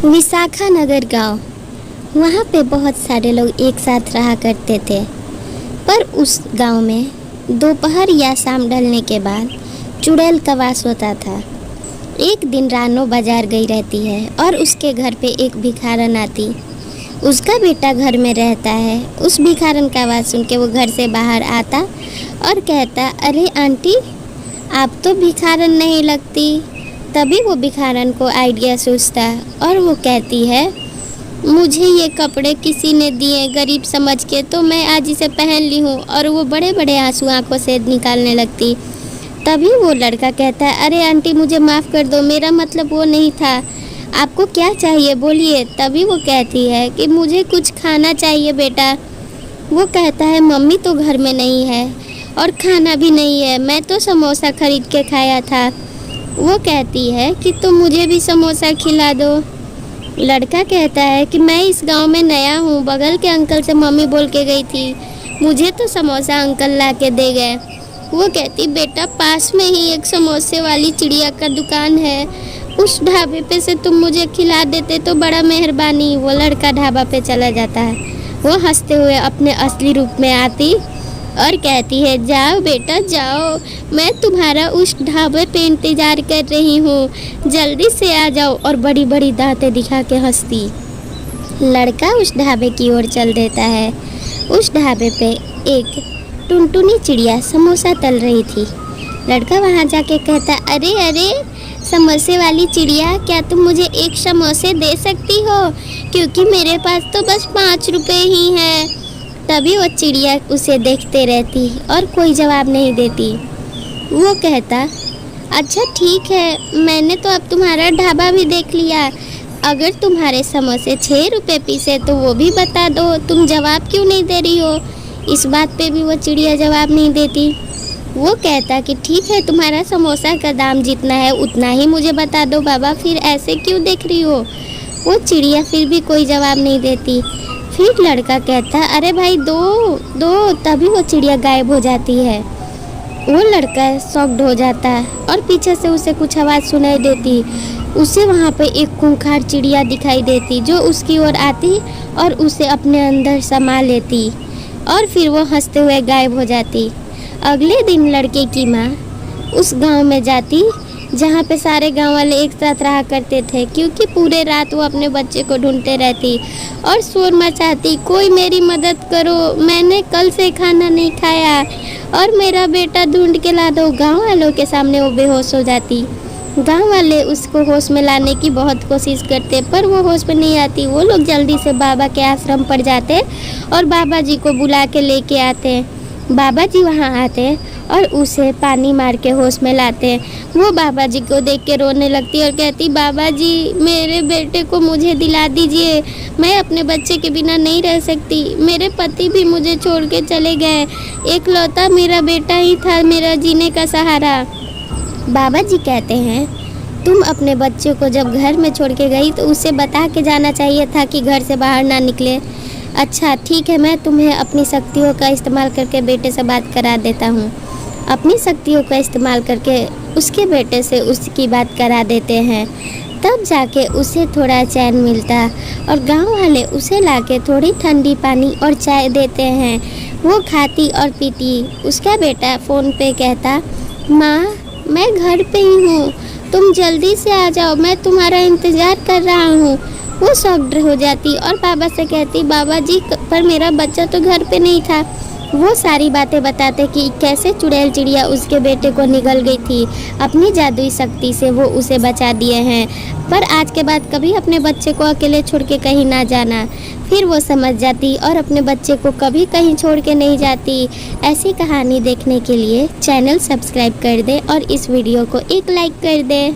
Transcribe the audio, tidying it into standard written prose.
विशाखानगर गांव, वहाँ पे बहुत सारे लोग एक साथ रहा करते थे। पर उस गांव में दोपहर या शाम ढलने के बाद चुड़ैल का वास होता था। एक दिन रानो बाजार गई रहती है और उसके घर पे एक भिखारन आती। उसका बेटा घर में रहता है। उस भिखारन का आवाज़ सुन के वो घर से बाहर आता और कहता, अरे आंटी, आप तो भिखारन नहीं लगती। तभी वो भिखारन को आइडिया सूझता और वो कहती है, मुझे ये कपड़े किसी ने दिए गरीब समझ के, तो मैं आज इसे पहन ली हूँ। और वो बड़े बड़े आंसू आंखों से निकालने लगती। तभी वो लड़का कहता है, अरे आंटी, मुझे माफ़ कर दो, मेरा मतलब वो नहीं था। आपको क्या चाहिए बोलिए। तभी वो कहती है कि मुझे कुछ खाना चाहिए बेटा। वो कहता है, मम्मी तो घर में नहीं है और खाना भी नहीं है, मैं तो समोसा खरीद के खाया था। वो कहती है कि तुम मुझे भी समोसा खिला दो। लड़का कहता है कि मैं इस गांव में नया हूँ, बगल के अंकल से मम्मी बोल के गई थी, मुझे तो समोसा अंकल ला के दे गए। वो कहती, बेटा पास में ही एक समोसे वाली चिड़िया का दुकान है, उस ढाबे पे से तुम मुझे खिला देते तो बड़ा मेहरबानी। वो लड़का ढाबा पे चला जाता है। वो हंसते हुए अपने असली रूप में आती और कहती है, जाओ बेटा जाओ, मैं तुम्हारा उस ढाबे पे इंतज़ार कर रही हूँ, जल्दी से आ जाओ। और बड़ी बड़ी दांतें दिखा के हंसती। लड़का उस ढाबे की ओर चल देता है। उस ढाबे पे एक टुनटुनी चिड़िया समोसा तल रही थी। लड़का वहाँ जाके कहता, अरे अरे समोसे वाली चिड़िया, क्या तुम मुझे एक समोसे दे सकती हो, क्योंकि मेरे पास तो बस 5 रुपए ही हैं। तभी वो चिड़िया उसे देखते रहती और कोई जवाब नहीं देती। वो कहता, अच्छा ठीक है, मैंने तो अब तुम्हारा ढाबा भी देख लिया, अगर तुम्हारे समोसे 6 रुपए पीस है तो वो भी बता दो, तुम जवाब क्यों नहीं दे रही हो। इस बात पे भी वो चिड़िया जवाब नहीं देती। वो कहता कि ठीक है, तुम्हारा समोसा का दाम जितना है उतना ही मुझे बता दो बाबा, फिर ऐसे क्यों देख रही हो। वो चिड़िया फिर भी कोई जवाब नहीं देती। फिर लड़का कहता, अरे भाई दो दो। तभी वो चिड़िया गायब हो जाती है। वो लड़का शॉक्ड हो जाता है और पीछे से उसे कुछ आवाज़ सुनाई देती। उसे वहाँ पे एक खूंखार चिड़िया दिखाई देती जो उसकी ओर आती और उसे अपने अंदर समा लेती और फिर वो हंसते हुए गायब हो जाती। अगले दिन लड़के की माँ उस गांव में जाती जहाँ पे सारे गांव वाले एक साथ रहा करते थे, क्योंकि पूरे रात वो अपने बच्चे को ढूंढते रहती और शोर मचाती, कोई मेरी मदद करो, मैंने कल से खाना नहीं खाया और मेरा बेटा ढूंढ के ला दो। गांव वालों के सामने वो बेहोश हो जाती। गांव वाले उसको होश में लाने की बहुत कोशिश करते पर वो होश में नहीं आती। वो लोग जल्दी से बाबा के आश्रम पर जाते और बाबा जी को बुला के लेके आते। बाबा जी वहाँ आते और उसे पानी मार के होश में लाते। वो बाबा जी को देख के रोने लगती और कहती, बाबा जी मेरे बेटे को मुझे दिला दीजिए, मैं अपने बच्चे के बिना नहीं रह सकती, मेरे पति भी मुझे छोड़ के चले गए, एकलौता मेरा बेटा ही था मेरा जीने का सहारा। बाबा जी कहते हैं, तुम अपने बच्चे को जब घर में छोड़ के गई तो उसे बता के जाना चाहिए था कि घर से बाहर ना निकले। अच्छा ठीक है, मैं तुम्हें अपनी शक्तियों का इस्तेमाल करके बेटे से बात करा देता हूँ। अपनी शक्तियों का इस्तेमाल करके उसके बेटे से उसकी बात करा देते हैं। तब जाके उसे थोड़ा चैन मिलता और गांव वाले उसे लाके थोड़ी ठंडी पानी और चाय देते हैं। वो खाती और पीती। उसका बेटा फ़ोन पे कहता, माँ मैं घर पे ही हूँ, तुम जल्दी से आ जाओ, मैं तुम्हारा इंतज़ार कर रहा हूँ। वो शॉक्ड हो जाती और बाबा से कहती, बाबा जी पर मेरा बच्चा तो घर पे नहीं था। वो सारी बातें बताते कि कैसे चुड़ैल चिड़िया उसके बेटे को निगल गई थी, अपनी जादुई शक्ति से वो उसे बचा दिए हैं। पर आज के बाद कभी अपने बच्चे को अकेले छोड़ के कहीं ना जाना। फिर वो समझ जाती और अपने बच्चे को कभी कहीं छोड़ के नहीं जाती। ऐसी कहानी देखने के लिए चैनल सब्सक्राइब कर दे और इस वीडियो को एक लाइक कर दे।